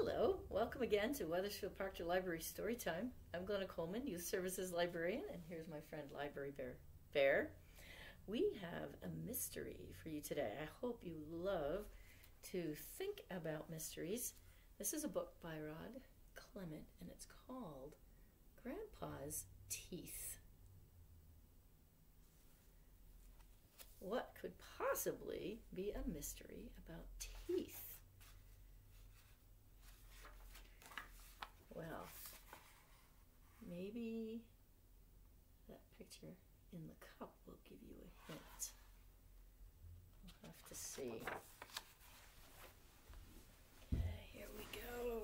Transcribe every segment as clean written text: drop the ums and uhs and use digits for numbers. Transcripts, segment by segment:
Hello, welcome again to Weathersfield Proctor Library Storytime. I'm Glenna Coleman, Youth Services Librarian, and here's my friend Library Bear. We have a mystery for you today. I hope you love to think about mysteries. This is a book by Rod Clement, and it's called Grandpa's Teeth. What could possibly be a mystery about teeth? Well, maybe that picture in the cup will give you a hint. We'll have to see. Okay, here we go.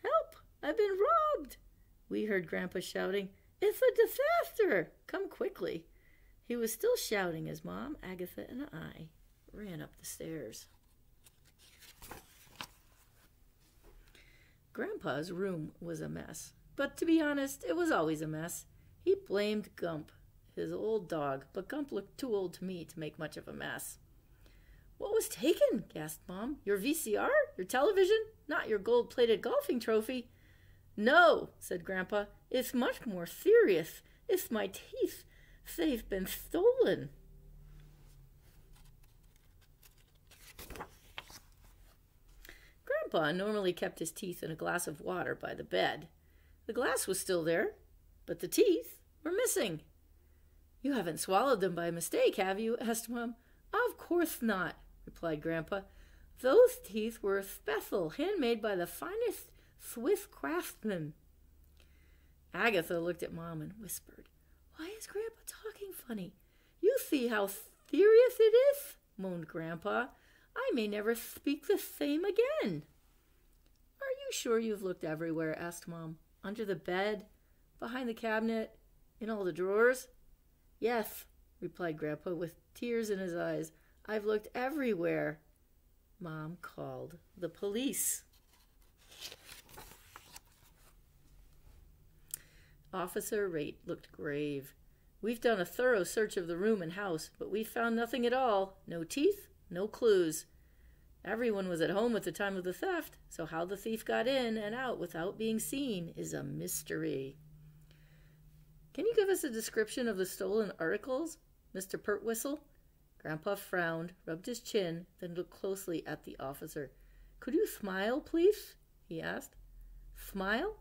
Help! I've been robbed! We heard Grandpa shouting. It's a disaster! Come quickly. He was still shouting as Mom, Agatha, and I ran up the stairs. Grandpa's room was a mess, but to be honest, it was always a mess. He blamed Gump, his old dog, but Gump looked too old to me to make much of a mess. What was taken? Gasped Mom. Your VCR? Your television? Not your gold-plated golfing trophy? No, said Grandpa. It's much more serious. It's my teeth. They've been stolen. Grandpa normally kept his teeth in a glass of water by the bed. The glass was still there, but the teeth were missing. You haven't swallowed them by mistake, have you? Asked Mom. Of course not, replied Grandpa. Those teeth were special, handmade by the finest Swiss craftsmen. Agatha looked at Mom and whispered, Why is Grandpa talking funny? You see how serious it is, moaned Grandpa. I may never speak the same again. Are you sure you've looked everywhere? Asked Mom. Under the bed, behind the cabinet, in all the drawers? Yes, replied Grandpa with tears in his eyes. I've looked everywhere. Mom called the police. Officer Raitt looked grave. We've done a thorough search of the room and house, but we've found nothing at all. No teeth, no clues. Everyone was at home at the time of the theft, so how the thief got in and out without being seen is a mystery. Can you give us a description of the stolen articles, Mr. Pertwhistle? Grandpa frowned, rubbed his chin, then looked closely at the officer. Could you smile, please? He asked. Smile?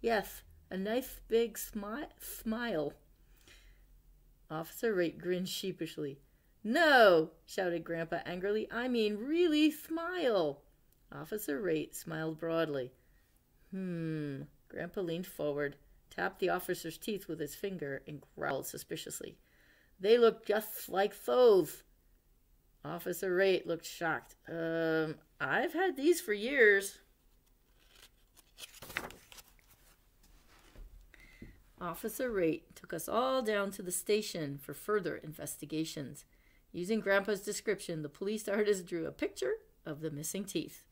Yes, a nice big smile. Officer Raitt grinned sheepishly. No, shouted Grandpa angrily. I mean really smile. Officer Raitt smiled broadly. Grandpa leaned forward, tapped the officer's teeth with his finger, and growled suspiciously. They look just like those. Officer Raitt looked shocked. I've had these for years. Officer Raitt took us all down to the station for further investigations. Using Grandpa's description, the police artist drew a picture of the missing teeth.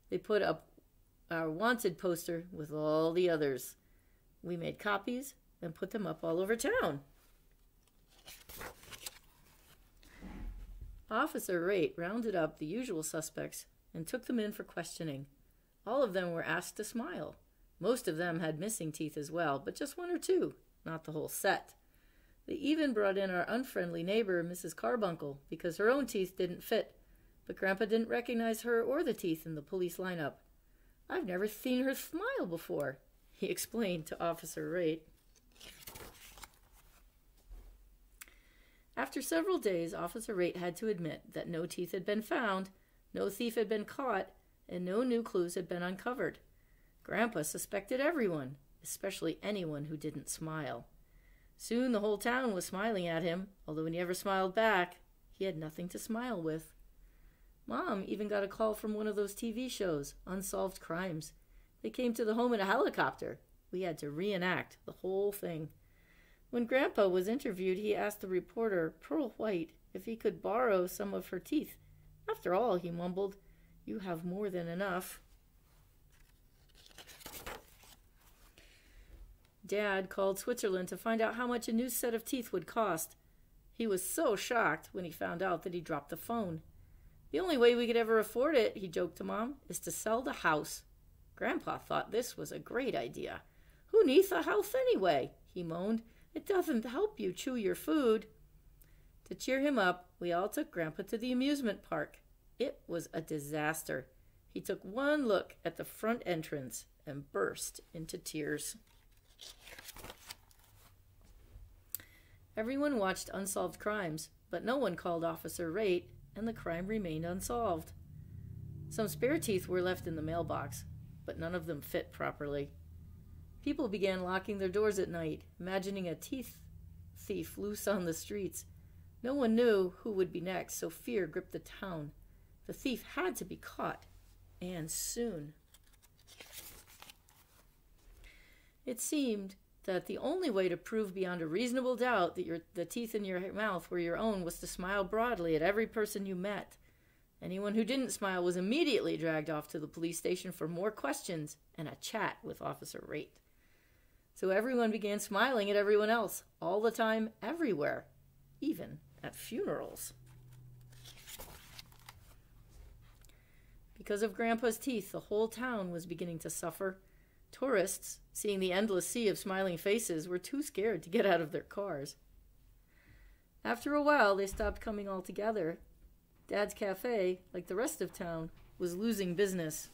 They put up our wanted poster with all the others. We made copies and put them up all over town. Officer Raitt rounded up the usual suspects and took them in for questioning. All of them were asked to smile. Most of them had missing teeth as well, but just one or two, not the whole set. They even brought in our unfriendly neighbor, Mrs. Carbuncle, because her own teeth didn't fit, but Grandpa didn't recognize her or the teeth in the police lineup. I've never seen her smile before, he explained to Officer Raitt. After several days, Officer Raitt had to admit that no teeth had been found, no thief had been caught, and no new clues had been uncovered. Grandpa suspected everyone, especially anyone who didn't smile. Soon the whole town was smiling at him, although when he ever smiled back, he had nothing to smile with. Mom even got a call from one of those TV shows, Unsolved Crimes. They came to the home in a helicopter. We had to reenact the whole thing. When Grandpa was interviewed, he asked the reporter, Pearl White, if he could borrow some of her teeth. After all, he mumbled, you have more than enough. Dad called Switzerland to find out how much a new set of teeth would cost. He was so shocked when he found out that he dropped the phone. The only way we could ever afford it, he joked to Mom, is to sell the house. Grandpa thought this was a great idea. Who needs a house anyway? He moaned. It doesn't help you chew your food. To cheer him up, we all took Grandpa to the amusement park. It was a disaster. He took one look at the front entrance and burst into tears. Everyone watched Unsolved Crimes, but no one called Officer Rate, and the crime remained unsolved. Some spare teeth were left in the mailbox, but none of them fit properly. People began locking their doors at night, imagining a teeth thief loose on the streets. No one knew who would be next, so fear gripped the town. The thief had to be caught, and soon. It seemed that the only way to prove beyond a reasonable doubt that the teeth in your mouth were your own was to smile broadly at every person you met. Anyone who didn't smile was immediately dragged off to the police station for more questions and a chat with Officer Rate. So everyone began smiling at everyone else, all the time, everywhere, even at funerals. Because of Grandpa's teeth, the whole town was beginning to suffer. Tourists, seeing the endless sea of smiling faces, were too scared to get out of their cars. After a while, they stopped coming altogether. Dad's cafe, like the rest of town, was losing business.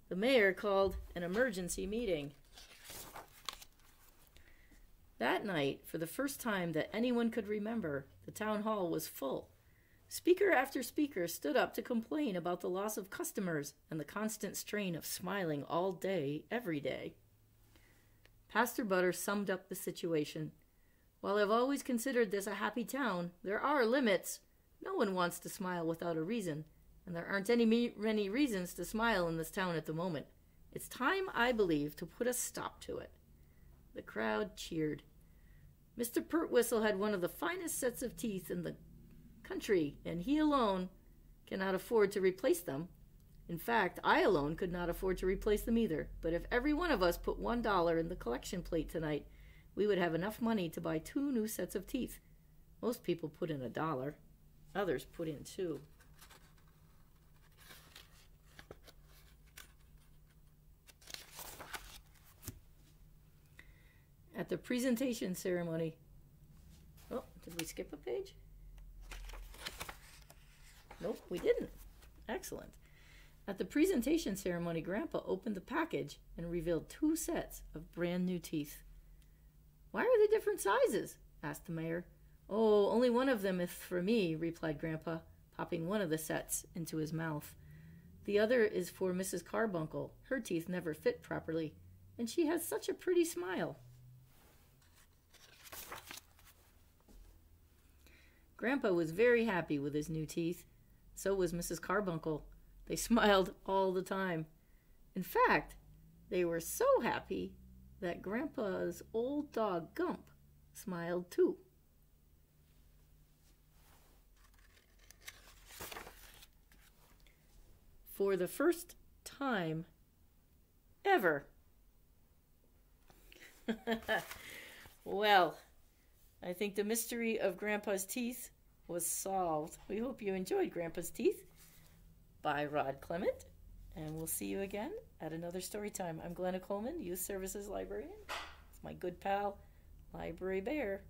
The mayor called an emergency meeting. That night, for the first time that anyone could remember, the town hall was full. Speaker after speaker stood up to complain about the loss of customers and the constant strain of smiling all day, every day. Pastor Butter summed up the situation. While I've always considered this a happy town, there are limits. No one wants to smile without a reason, and there aren't many reasons to smile in this town at the moment. It's time, I believe, to put a stop to it. The crowd cheered. Mr. Pertwhistle had one of the finest sets of teeth in the country, and he alone cannot afford to replace them. In fact, I alone could not afford to replace them either. But if every one of us put $1 in the collection plate tonight, we would have enough money to buy 2 new sets of teeth. Most people put in $1. Others put in 2. At the presentation ceremony... Oh, did we skip a page? Nope, we didn't. Excellent. At the presentation ceremony, Grandpa opened the package and revealed 2 sets of brand new teeth. Why are they different sizes? Asked the mayor. Oh, only one of them is for me, replied Grandpa, popping one of the sets into his mouth. The other is for Mrs. Carbuncle. Her teeth never fit properly, and she has such a pretty smile. Grandpa was very happy with his new teeth. So was Mrs. Carbuncle. They smiled all the time. In fact, they were so happy that Grandpa's old dog Gump smiled too. For the first time ever. Well, I think the mystery of Grandpa's teeth was solved. We hope you enjoyed Grandpa's Teeth by Rod Clement, and we'll see you again at another story time. I'm Glenna Coleman, Youth Services Librarian. It's my good pal, Library Bear.